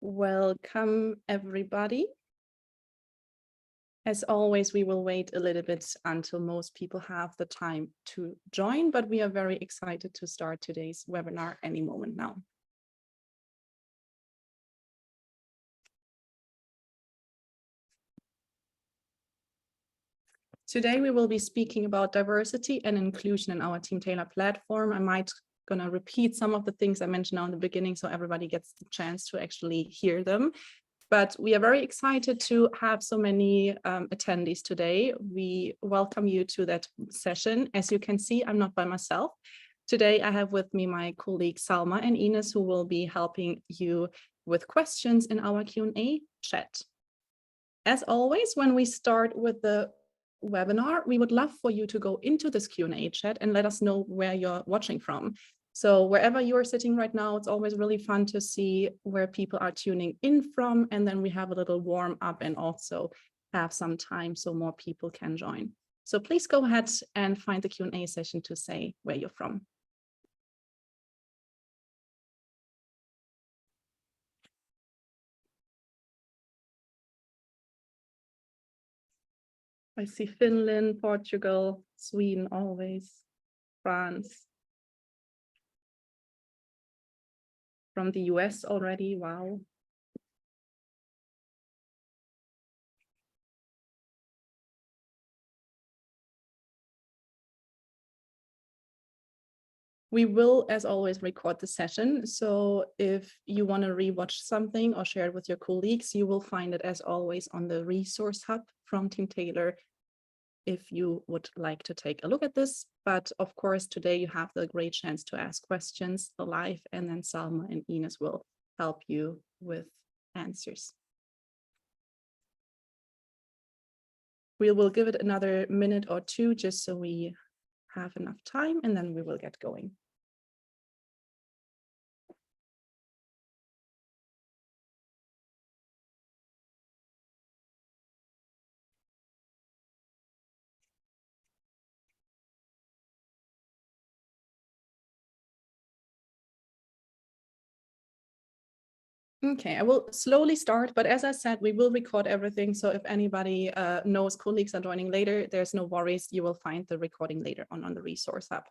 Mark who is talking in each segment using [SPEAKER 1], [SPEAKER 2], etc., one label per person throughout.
[SPEAKER 1] Welcome, everybody. As always, we will wait a little bit until most people have the time to join, but we are very excited to start today's webinar any moment now. Today, we will be speaking about diversity and inclusion in our Team Taylor platform. I might gonna repeat some of the things I mentioned now in the beginning so everybody gets the chance to actually hear them. But we are very excited to have so many attendees today. We welcome you to that session. As you can see, I'm not by myself. Today, I have with me my colleagues Salma and Ines, who will be helping you with questions in our Q&A chat. As always, when we start with the webinar, we would love for you to go into this Q&A chat and let us know where you're watching from. So wherever you're sitting right now, it's always really fun to see where people are tuning in from. And then we have a little warm up and also have some time so more people can join. So please go ahead and find the Q&A session to say where you're from. I see Finland, Portugal, Sweden always, France. From the US already, wow. We will, as always, record the session. So if you want to rewatch something or share it with your colleagues, you will find it, as always, on the resource hub from Team Taylor if you would like to take a look at this. But of course, today you have the great chance to ask questions live, and then Salma and Ines will help you with answers. We will give it another minute or two just so we have enough time, and then we will get going. Okay, I will slowly start, but as I said, we will record everything. So if anybody knows colleagues are joining later, there's no worries. You will find the recording later on the resource hub.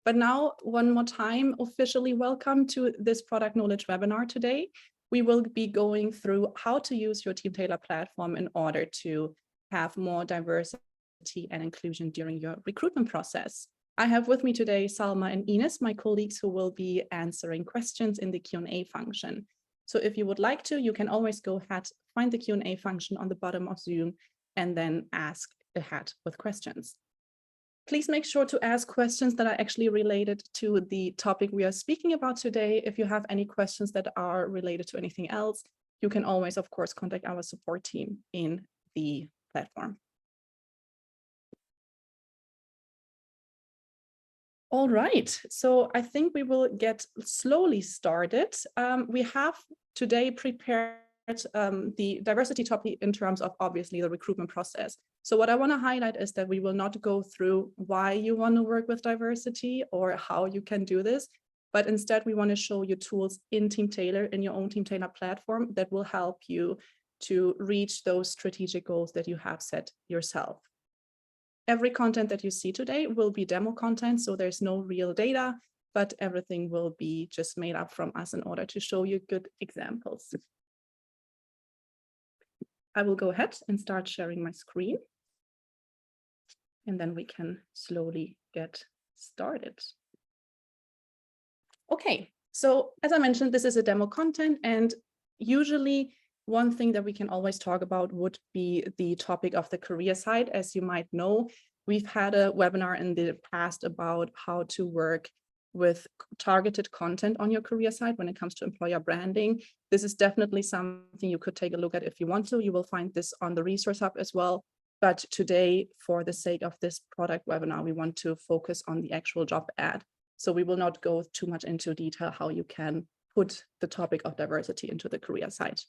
[SPEAKER 1] But now, one more time, officially welcome to this product knowledge webinar today. We will be going through how to use your Team Taylor platform in order to have more diversity and inclusion during your recruitment process. I have with me today Salma and Ines, my colleagues, who will be answering questions in the Q&A function. So if you would like to, you can always go ahead, find the Q&A function on the bottom of Zoom, and then ask ahead with questions. Please make sure to ask questions that are actually related to the topic we are speaking about today. If you have any questions that are related to anything else, you can always, of course, contact our support team in the platform. All right, so I think we will get slowly started. We have today prepared the diversity topic in terms of obviously the recruitment process. So what I want to highlight is that we will not go through why you want to work with diversity or how you can do this, but instead we want to show you tools in Team Taylor, in your own Team Taylor platform, that will help you to reach those strategic goals that you have set yourself. Every content that you see today will be demo content, so there's no real data, but everything will be just made up from us in order to show you good examples. I will go ahead and start sharing my screen, and then we can slowly get started. Okay, so as I mentioned, this is a demo content, and usually one thing that we can always talk about would be the topic of the career side. As you might know, we've had a webinar in the past about how to work with targeted content on your career side when it comes to employer branding. This is definitely something you could take a look at if you want to. You will find this on the resource hub as well. But today, for the sake of this product webinar, we want to focus on the actual job ad. So we will not go too much into detail how you can put the topic of diversity into the career side.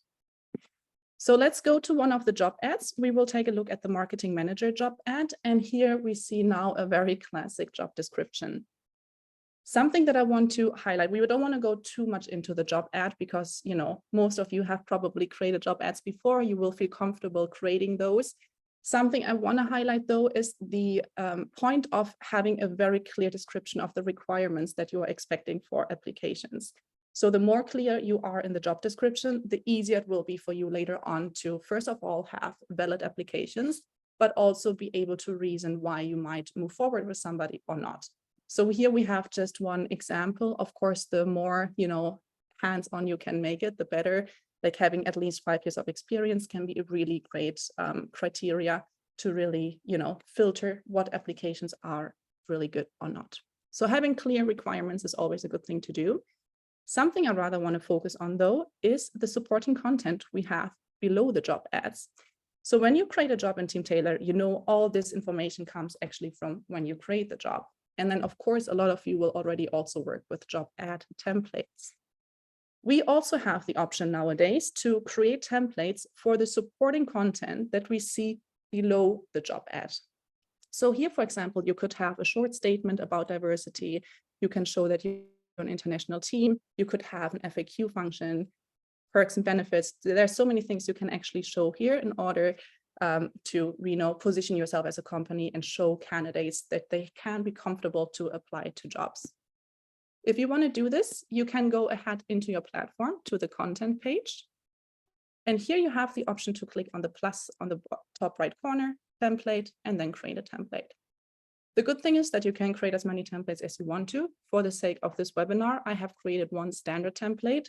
[SPEAKER 1] So let's go to one of the job ads. We will take a look at the marketing manager job ad. And here we see now a very classic job description. Something that I want to highlight, we don't want to go too much into the job ad because, most of you have probably created job ads before. You will feel comfortable creating those. Something I want to highlight, though, is the point of having a very clear description of the requirements that you are expecting for applications. So the more clear you are in the job description, the easier it will be for you later on to, first of all, have valid applications, but also be able to reason why you might move forward with somebody or not. So here we have just one example. Of course, the more, hands-on you can make it, the better. Like having at least 5 years of experience can be a really great criteria to really, filter what applications are really good or not. So having clear requirements is always a good thing to do. Something I rather want to focus on, though, is the supporting content we have below the job ads. So when you create a job in Teamtailor, all this information comes actually from when you create the job. And then, of course, a lot of you will already also work with job ad templates. We also have the option nowadays to create templates for the supporting content that we see below the job ad. So here, for example, you could have a short statement about diversity. You can show that you're an international team. You could have an FAQ function, perks and benefits. There's so many things you can actually show here in order to position yourself as a company and show candidates that they can be comfortable to apply to jobs. If you want to do this, you can go ahead into your platform to the content page. And here you have the option to click on the plus on the top right corner, template, and then create a template. The good thing is that you can create as many templates as you want to. For the sake of this webinar, I have created one standard template.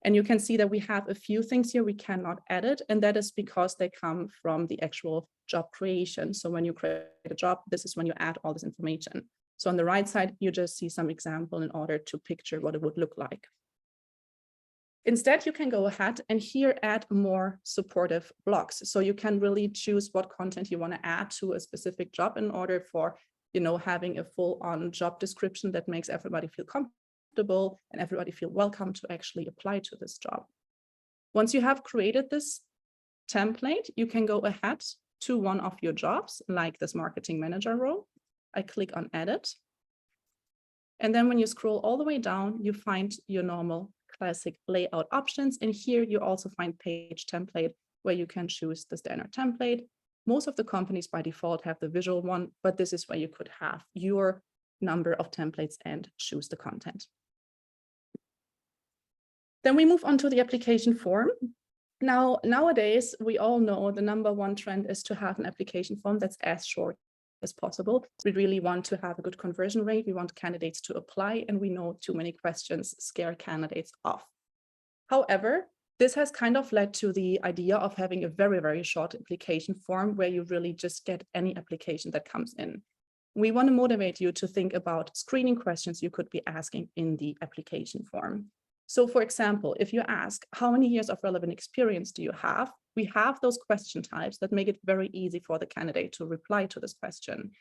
[SPEAKER 1] And you can see that we have a few things here we cannot edit, and that is because they come from the actual job creation. So when you create a job, this is when you add all this information. So on the right side, you just see some example in order to picture what it would look like. Instead, you can go ahead and here add more supportive blocks. So you can really choose what content you want to add to a specific job in order for, having a full-on job description that makes everybody feel comfortable and everybody feel welcome to actually apply to this job. Once you have created this template, you can go ahead to one of your jobs, like this marketing manager role. I click on edit. And then when you scroll all the way down, you find your normal classic layout options. And here you also find page template, where you can choose the standard template. Most of the companies by default have the visual one, but this is where you could have your number of templates and choose the content. Then we move on to the application form. Now, nowadays, we all know the #1 trend is to have an application form that's as short as possible. We really want to have a good conversion rate. We want candidates to apply, and we know too many questions scare candidates off. However, this has kind of led to the idea of having a very, very short application form where you really just get any application that comes in. We want to motivate you to think about screening questions you could be asking in the application form. So for example, if you ask, how many years of relevant experience do you have? We have those question types that make it very easy for the candidate to reply to this question.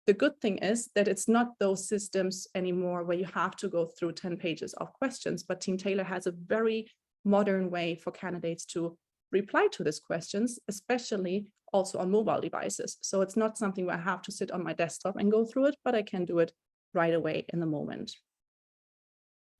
[SPEAKER 1] The good thing is that it's not those systems anymore where you have to go through 10 pages of questions, but Teamtailor has a very modern way for candidates to reply to these questions, especially also on mobile devices. So it's not something where I have to sit on my desktop and go through it, but I can do it right away in the moment.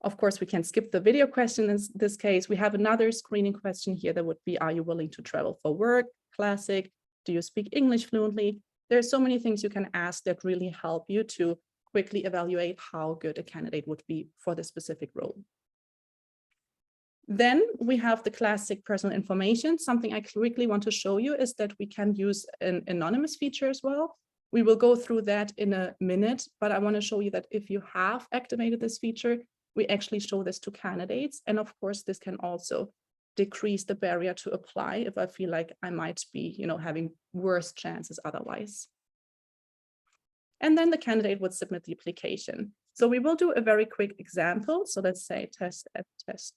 [SPEAKER 1] Of course, we can skip the video question in this case. We have another screening question here that would be, are you willing to travel for work? Classic. Do you speak English fluently? There are so many things you can ask that really help you to quickly evaluate how good a candidate would be for the specific role. Then we have the classic personal information. Something I quickly want to show you is that we can use an anonymous feature as well. We will go through that in a minute, but I want to show you that if you have activated this feature, we actually show this to candidates. And of course, this can also decrease the barrier to apply if I feel like I might be, having worse chances otherwise. And then the candidate would submit the application. So we will do a very quick example. So let's say test.es,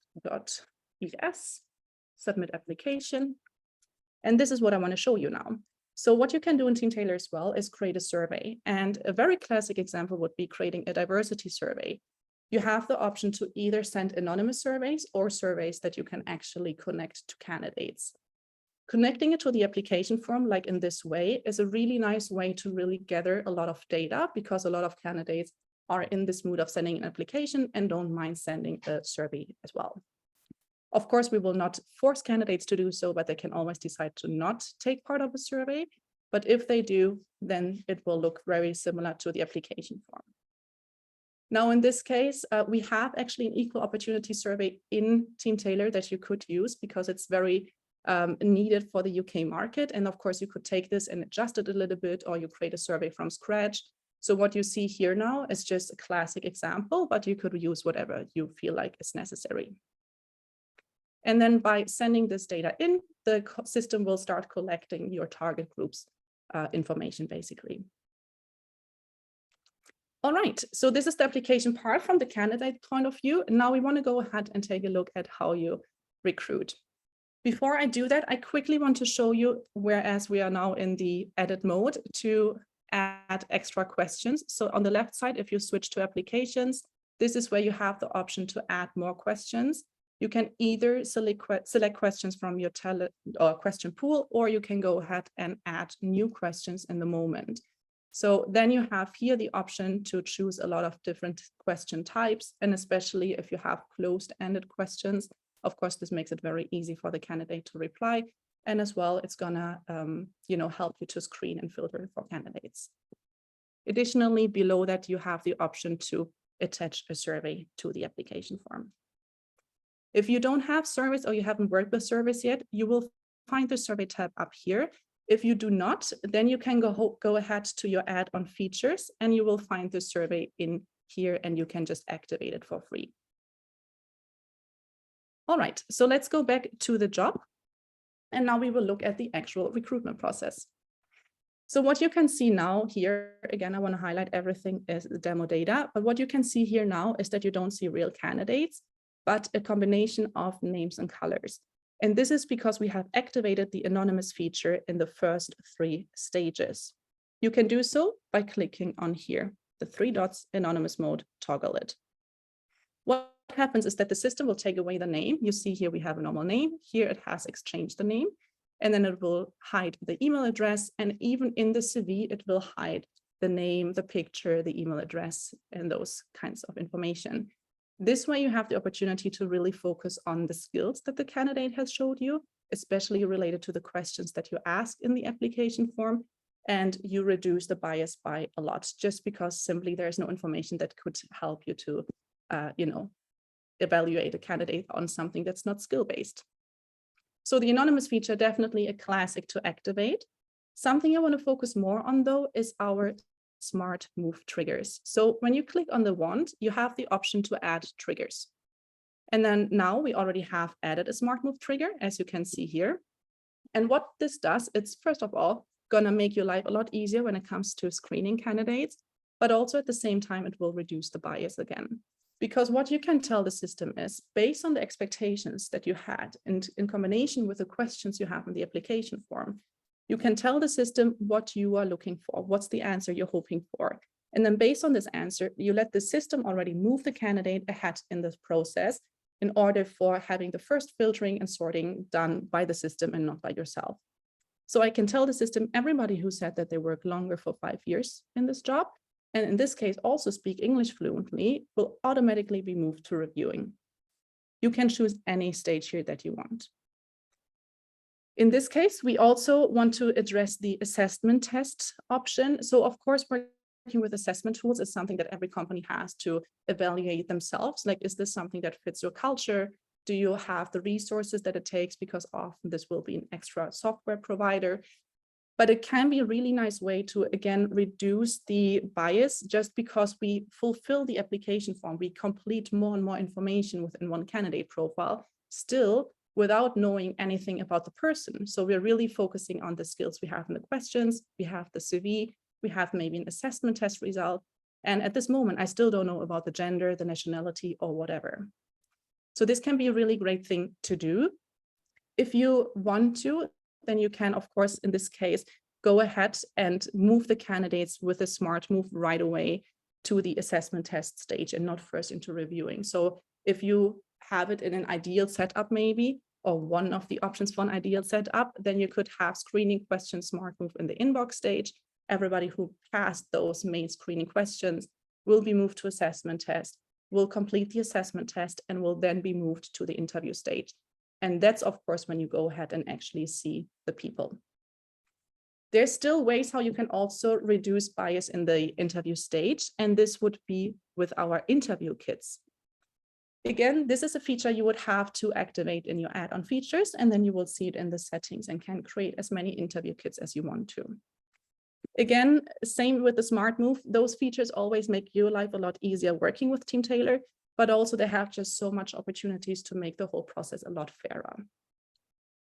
[SPEAKER 1] submit application. And this is what I want to show you now. So what you can do in Teamtailor as well is create a survey. And a very classic example would be creating a diversity survey. You have the option to either send anonymous surveys or surveys that you can actually connect to candidates. Connecting it to the application form, like in this way, is a really nice way to really gather a lot of data, because a lot of candidates are in this mood of sending an application and don't mind sending a survey as well. Of course, we will not force candidates to do so, but they can always decide to not take part of a survey. But if they do, then it will look very similar to the application form. Now, in this case, we have actually an equal opportunity survey in Team Taylor that you could use because it's very needed for the UK market. And of course, you could take this and adjust it a little bit, or you create a survey from scratch. So what you see here now is just a classic example, but you could use whatever you feel like is necessary. And then by sending this data in, the system will start collecting your target group's information, basically. All right, so this is the application part from the candidate point of view. And now we want to go ahead and take a look at how you recruit. Before I do that, I quickly want to show you, whereas we are now in the edit mode, to add extra questions. So on the left side, if you switch to applications, this is where you have the option to add more questions. You can either select questions from your question pool, or you can go ahead and add new questions in the moment. So then you have here the option to choose a lot of different question types, and especially if you have closed-ended questions, of course, this makes it very easy for the candidate to reply. And as well, it's gonna help you to screen and filter for candidates. Additionally, below that, you have the option to attach a survey to the application form. If you don't have surveys or you haven't worked with surveys yet, you will find the survey tab up here. If you do not, then you can go ahead to your add-on features and you will find the survey in here and you can just activate it for free. All right, so let's go back to the job. And now we will look at the actual recruitment process. So what you can see now here, again, I want to highlight everything as the demo data, but what you can see here now is that you don't see real candidates, but a combination of names and colors. And this is because we have activated the anonymous feature in the first 3 stages. You can do so by clicking on here, the 3 dots, anonymous mode, toggle it. What happens is that the system will take away the name. You see here we have a normal name. Here it has exchanged the name, and then it will hide the email address. And even in the CV, it will hide the name, the picture, the email address, and those kinds of information. This way you have the opportunity to really focus on the skills that the candidate has showed you, especially related to the questions that you ask in the application form, and you reduce the bias by a lot, just because simply there is no information that could help you to, evaluate a candidate on something that's not skill-based. So the anonymous feature, definitely a classic to activate. Something I want to focus more on, though, is our smart move triggers. So when you click on the wand, you have the option to add triggers. And then now we already have added a smart move trigger, as you can see here. And what this does, it's first of all gonna make your life a lot easier when it comes to screening candidates, but also at the same time, it will reduce the bias again. Because what you can tell the system is, based on the expectations that you had and in combination with the questions you have in the application form, you can tell the system what you are looking for, what's the answer you're hoping for. And then based on this answer, you let the system already move the candidate ahead in this process in order for having the first filtering and sorting done by the system and not by yourself. So I can tell the system, everybody who said that they work longer for 5 years in this job, and in this case also speak English fluently, will automatically be moved to reviewing. You can choose any stage here that you want. In this case, we also want to address the assessment test option. So of course, working with assessment tools is something that every company has to evaluate themselves. Like, is this something that fits your culture? Do you have the resources that it takes? Because often this will be an extra software provider. But it can be a really nice way to, again, reduce the bias just because we fulfill the application form. We complete more and more information within one candidate profile, still without knowing anything about the person. So we're really focusing on the skills we have in the questions, we have the CV, we have maybe an assessment test result. And at this moment, I still don't know about the gender, the nationality, or whatever. So this can be a really great thing to do. If you want to, then you can, of course, in this case, go ahead and move the candidates with a smart move right away to the assessment test stage and not first into reviewing. So if you have it in an ideal setup maybe, or one of the options for an ideal setup, then you could have screening questions smart move in the inbox stage. Everybody who passed those main screening questions will be moved to assessment test, will complete the assessment test, and will then be moved to the interview stage. And that's, of course, when you go ahead and actually see the people. There's still ways how you can also reduce bias in the interview stage, and this would be with our interview kits. Again, this is a feature you would have to activate in your add-on features, and then you will see it in the settings and can create as many interview kits as you want to. Again, same with the Smart Move, those features always make your life a lot easier working with Team Taylor, but also they have just so much opportunities to make the whole process a lot fairer.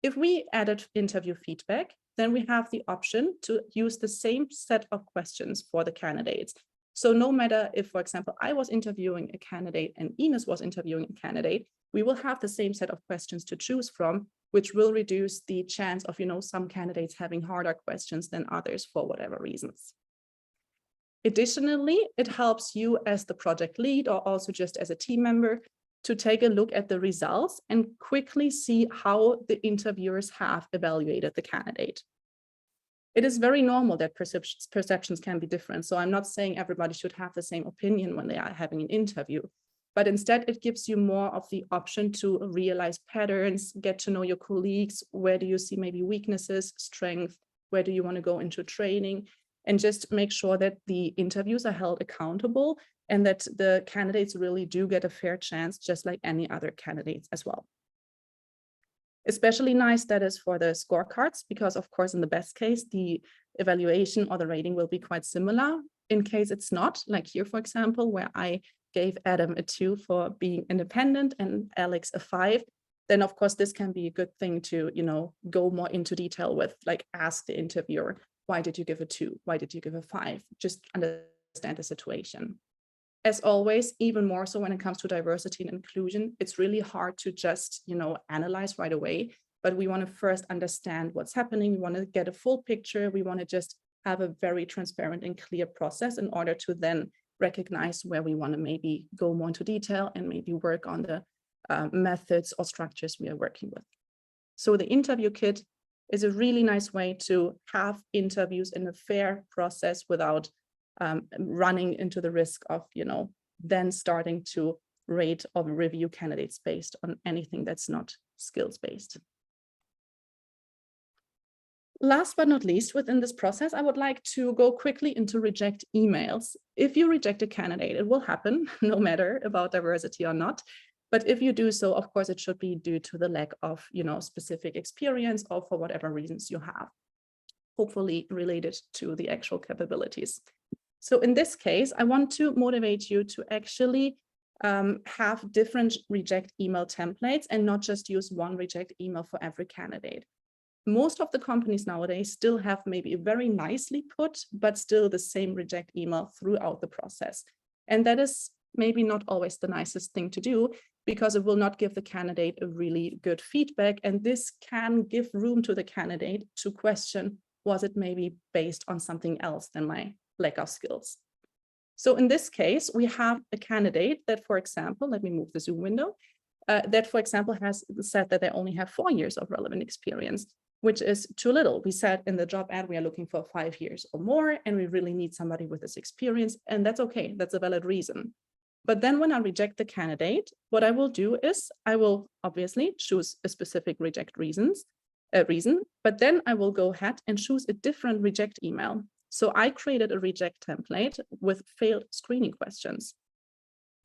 [SPEAKER 1] If we added interview feedback, then we have the option to use the same set of questions for the candidates. So no matter if, for example, I was interviewing a candidate and Ines was interviewing a candidate, we will have the same set of questions to choose from, which will reduce the chance of, some candidates having harder questions than others for whatever reasons. Additionally, it helps you as the project lead or also just as a team member to take a look at the results and quickly see how the interviewers have evaluated the candidate. It is very normal that perceptions can be different. So I'm not saying everybody should have the same opinion when they are having an interview, but instead it gives you more of the option to realize patterns, get to know your colleagues, where do you see maybe weaknesses, strength, where do you want to go into training, and just make sure that the interviews are held accountable and that the candidates really do get a fair chance, just like any other candidates as well. Especially nice that is for the scorecards, because of course, in the best case, the evaluation or the rating will be quite similar. In case it's not, like here, for example, where I gave Adam a 2 for being independent and Alex a 5, then of course, this can be a good thing to, go more into detail with, like ask the interviewer, why did you give a 2? Why did you give a 5? Just understand the situation. As always, even more so when it comes to diversity and inclusion, it's really hard to just, analyze right away, but we want to first understand what's happening. We want to get a full picture. We want to just have a very transparent and clear process in order to then recognize where we want to maybe go more into detail and maybe work on the methods or structures we are working with. So the interview kit is a really nice way to have interviews in a fair process without running into the risk of, then starting to rate or review candidates based on anything that's not skills-based. Last but not least, within this process, I would like to go quickly into reject emails. If you reject a candidate, it will happen, no matter about diversity or not. But if you do so, of course, it should be due to the lack of, specific experience or for whatever reasons you have, hopefully related to the actual capabilities. So in this case, I want to motivate you to actually have different reject email templates and not just use one reject email for every candidate. Most of the companies nowadays still have maybe a very nicely put, but still the same reject email throughout the process. And that is maybe not always the nicest thing to do, because it will not give the candidate a really good feedback. And this can give room to the candidate to question, was it maybe based on something else than my lack of skills? So in this case, we have a candidate that, for example, let me move the Zoom window, that, for example, has said that they only have 4 years of relevant experience, which is too little. We said in the job ad, we are looking for 5 years or more, and we really need somebody with this experience, and that's okay. That's a valid reason. But then when I reject the candidate, what I will do is I will obviously choose a specific reject reason, but then I will go ahead and choose a different reject email. So I created a reject template with failed screening questions.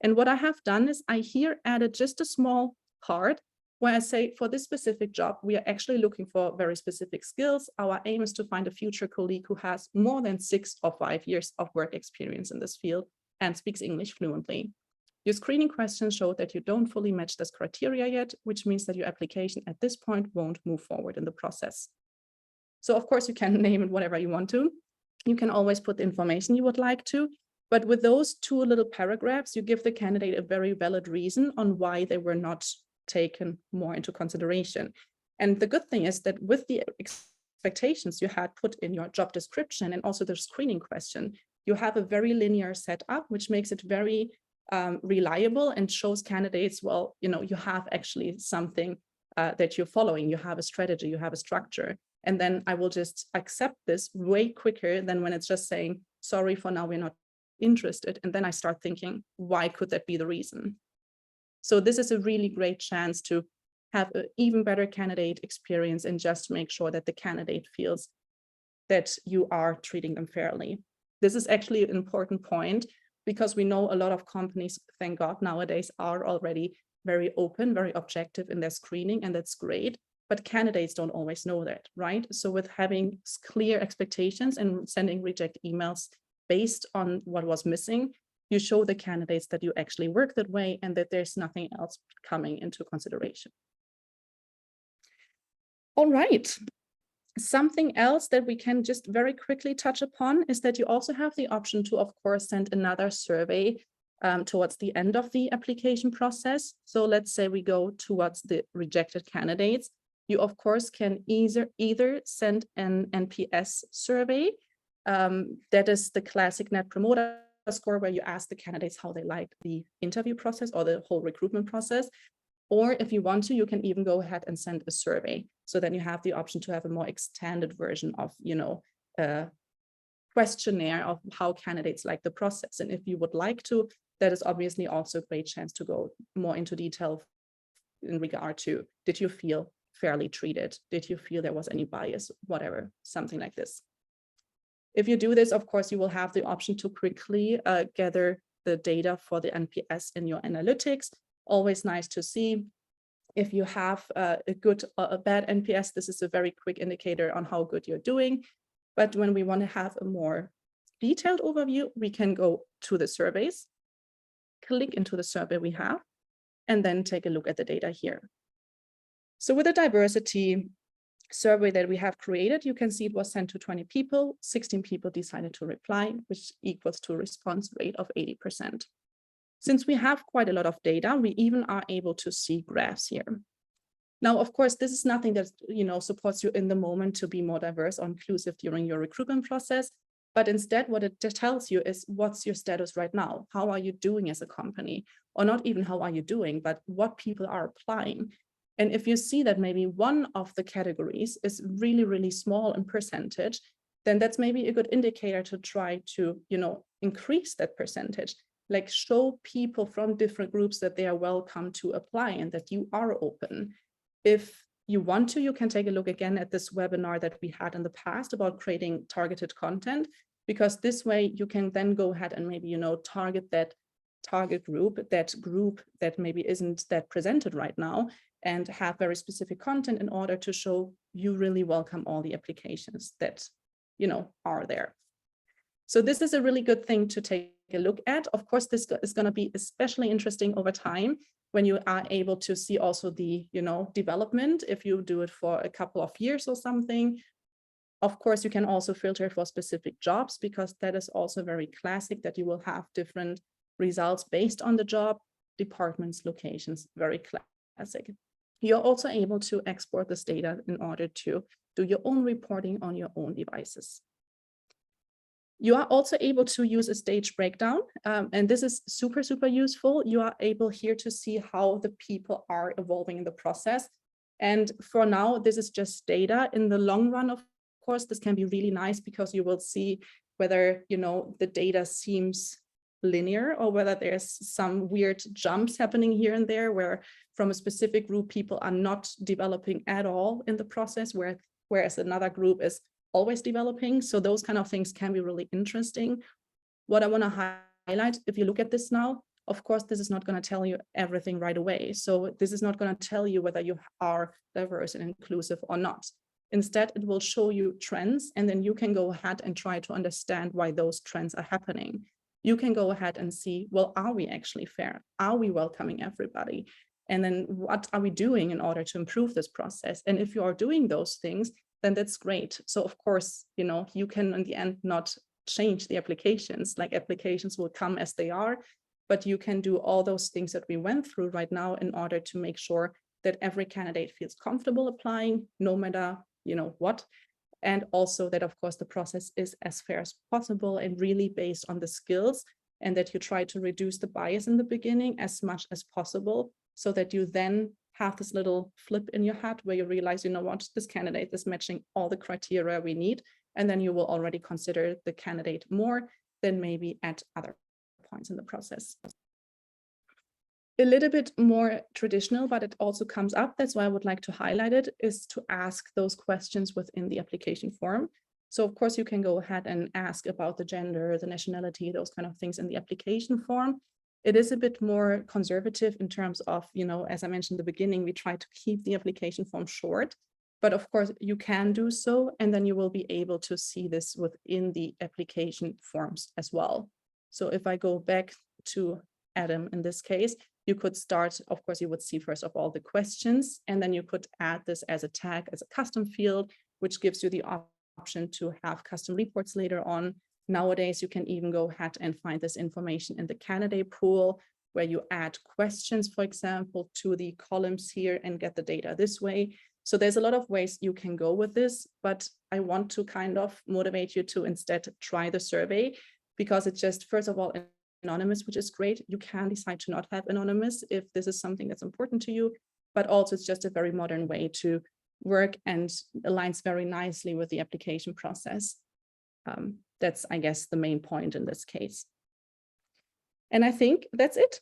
[SPEAKER 1] And what I have done is I here added just a small part where I say, for this specific job, we are actually looking for very specific skills. Our aim is to find a future colleague who has more than 6 or 5 years of work experience in this field and speaks English fluently. Your screening questions show that you don't fully match this criteria yet, which means that your application at this point won't move forward in the process. So of course you can name it whatever you want to. You can always put the information you would like to, but with those 2 little paragraphs, you give the candidate a very valid reason on why they were not taken more into consideration. And the good thing is that with the expectations you had put in your job description and also the screening question, you have a very linear setup, which makes it very reliable and shows candidates, well, you have actually something that you're following, you have a strategy, you have a structure. And then I will just accept this way quicker than when it's just saying, sorry, for now, we're not interested. And then I start thinking, why could that be the reason? So this is a really great chance to have an even better candidate experience and just make sure that the candidate feels that you are treating them fairly. This is actually an important point because we know a lot of companies, thank God, nowadays are already very open, very objective in their screening, and that's great. But candidates don't always know that, right? So with having clear expectations and sending reject emails based on what was missing, you show the candidates that you actually work that way and that there's nothing else coming into consideration. All right. Something else that we can just very quickly touch upon is that you also have the option to, of course, send another survey towards the end of the application process. So let's say we go towards the rejected candidates. You, of course, can either send an NPS survey. That is the classic Net Promoter Score, where you ask the candidates how they like the interview process or the whole recruitment process. Or if you want to, you can even go ahead and send a survey. So then you have the option to have a more extended version of, a questionnaire of how candidates like the process. And if you would like to, that is obviously also a great chance to go more into detail in regard to, did you feel fairly treated? Did you feel there was any bias? Whatever, something like this. If you do this, of course, you will have the option to quickly gather the data for the NPS in your analytics. Always nice to see. If you have a good or a bad NPS, this is a very quick indicator on how good you're doing. But when we want to have a more detailed overview, we can go to the surveys, click into the survey we have, and then take a look at the data here. So with the diversity survey that we have created, you can see it was sent to 20 people, 16 people decided to reply, which equals to a response rate of 80%. Since we have quite a lot of data, we even are able to see graphs here. Now, of course, this is nothing that supports you in the moment to be more diverse or inclusive during your recruitment process, but instead what it tells you is what's your status right now? How are you doing as a company? Or not even how are you doing, but what people are applying. And if you see that maybe one of the categories is really, really small in percentage, then that's maybe a good indicator to try to, increase that percentage. Like show people from different groups that they are welcome to apply and that you are open. If you want to, you can take a look again at this webinar that we had in the past about creating targeted content, because this way you can then go ahead and maybe, target that target group, that maybe isn't that presented right now, and have very specific content in order to show you really welcome all the applications that, are there. So this is a really good thing to take a look at. Of course, this is going to be especially interesting over time when you are able to see also the, development, if you do it for a couple of years or something. Of course, you can also filter for specific jobs, because that is also very classic, that you will have different results based on the job, departments, locations, very classic. You're also able to export this data in order to do your own reporting on your own devices. You are also able to use a stage breakdown, and this is super, super useful. You are able here to see how the people are evolving in the process. And for now, this is just data. In the long run, of course, this can be really nice, because you will see whether, the data seems linear or whether there's some weird jumps happening here and there, where from a specific group, people are not developing at all in the process, whereas another group is always developing. So those kind of things can be really interesting. What I want to highlight, if you look at this now, of course, this is not going to tell you everything right away. So this is not going to tell you whether you are diverse and inclusive or not. Instead, it will show you trends, and then you can go ahead and try to understand why those trends are happening. You can go ahead and see, well, are we actually fair? Are we welcoming everybody? And then what are we doing in order to improve this process? And if you are doing those things, then that's great. So of course, you can in the end not change the applications, like applications will come as they are, but you can do all those things that we went through right now in order to make sure that every candidate feels comfortable applying, no matter, what. And also that, of course, the process is as fair as possible and really based on the skills, and that you try to reduce the bias in the beginning as much as possible, so that you then have this little flip in your head where you realize, what, this candidate is matching all the criteria we need. And then you will already consider the candidate more. than maybe at other points in the process. A little bit more traditional, but it also comes up, that's why I would like to highlight it, is to ask those questions within the application form. So of course you can go ahead and ask about the gender, the nationality, those kind of things in the application form. It is a bit more conservative in terms of, as I mentioned in the beginning, we try to keep the application form short, but of course you can do so, and then you will be able to see this within the application forms as well. So if I go back to Adam in this case, you could start, of course, you would see first of all the questions, and then you could add this as a tag, as a custom field, which gives you the option to have custom reports later on. Nowadays, you can even go ahead and find this information in the candidate pool, where you add questions, for example, to the columns here and get the data this way. So there's a lot of ways you can go with this, but I want to kind of motivate you to instead try the survey, because it's just, first of all, anonymous, which is great. You can decide to not have anonymous if this is something that's important to you, but also it's just a very modern way to work and aligns very nicely with the application process. That's, I guess, the main point in this case. And I think that's it.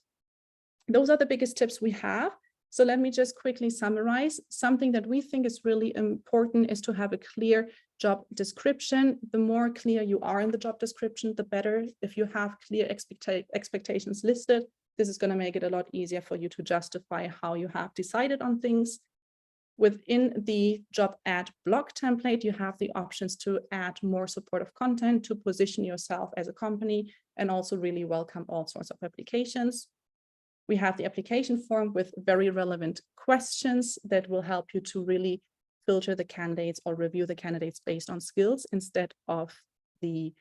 [SPEAKER 1] Those are the biggest tips we have. So let me just quickly summarize. Something that we think is really important is to have a clear job description. The more clear you are in the job description, the better. If you have clear expectations listed, this is going to make it a lot easier for you to justify how you have decided on things. Within the job ad block template, you have the options to add more supportive content to position yourself as a company and also really welcome all sorts of applications. We have the application form with very relevant questions that will help you to really filter the candidates or review the candidates based on skills instead of the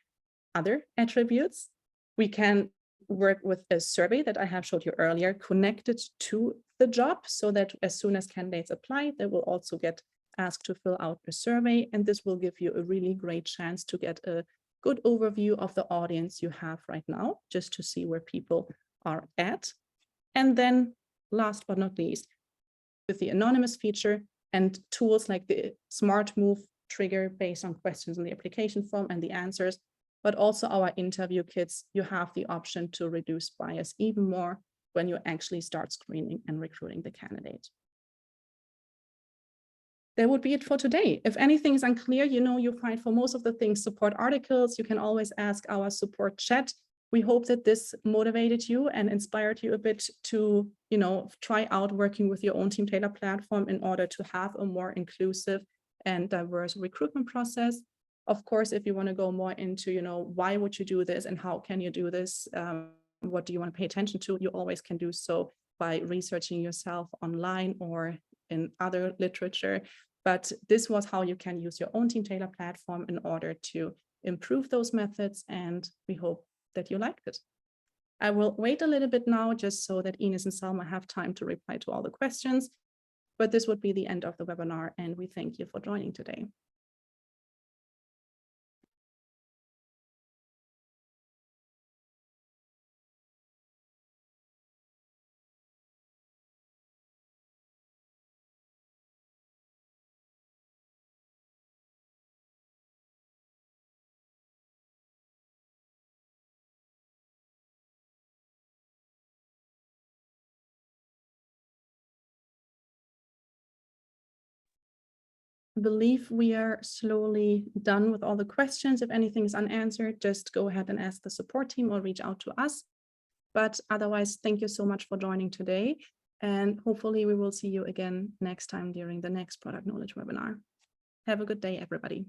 [SPEAKER 1] other attributes. We can work with a survey that I have showed you earlier, connected to the job, so that as soon as candidates apply, they will also get asked to fill out a survey. And this will give you a really great chance to get a good overview of the audience you have right now, just to see where people are at. And then last but not least, with the anonymous feature and tools like the smart move trigger based on questions in the application form and the answers, but also our interview kits, you have the option to reduce bias even more when you actually start screening and recruiting the candidate. That would be it for today. If anything is unclear, you find for most of the things support articles. You can always ask our support chat. We hope that this motivated you and inspired you a bit to, try out working with your own Team Tailor platform in order to have a more inclusive and diverse recruitment process. Of course, if you want to go more into, why would you do this and how can you do this? What do you want to pay attention to? You always can do so by researching yourself online or in other literature. But this was how you can use your own Team Tailor platform in order to improve those methods. And we hope that you liked it. I will wait a little bit now just so that Ines and Salma have time to reply to all the questions. But this would be the end of the webinar, and we thank you for joining today. I believe we are slowly done with all the questions. If anything is unanswered, just go ahead and ask the support team or reach out to us. But otherwise, thank you so much for joining today. And hopefully we will see you again next time during the next product knowledge webinar. Have a good day, everybody.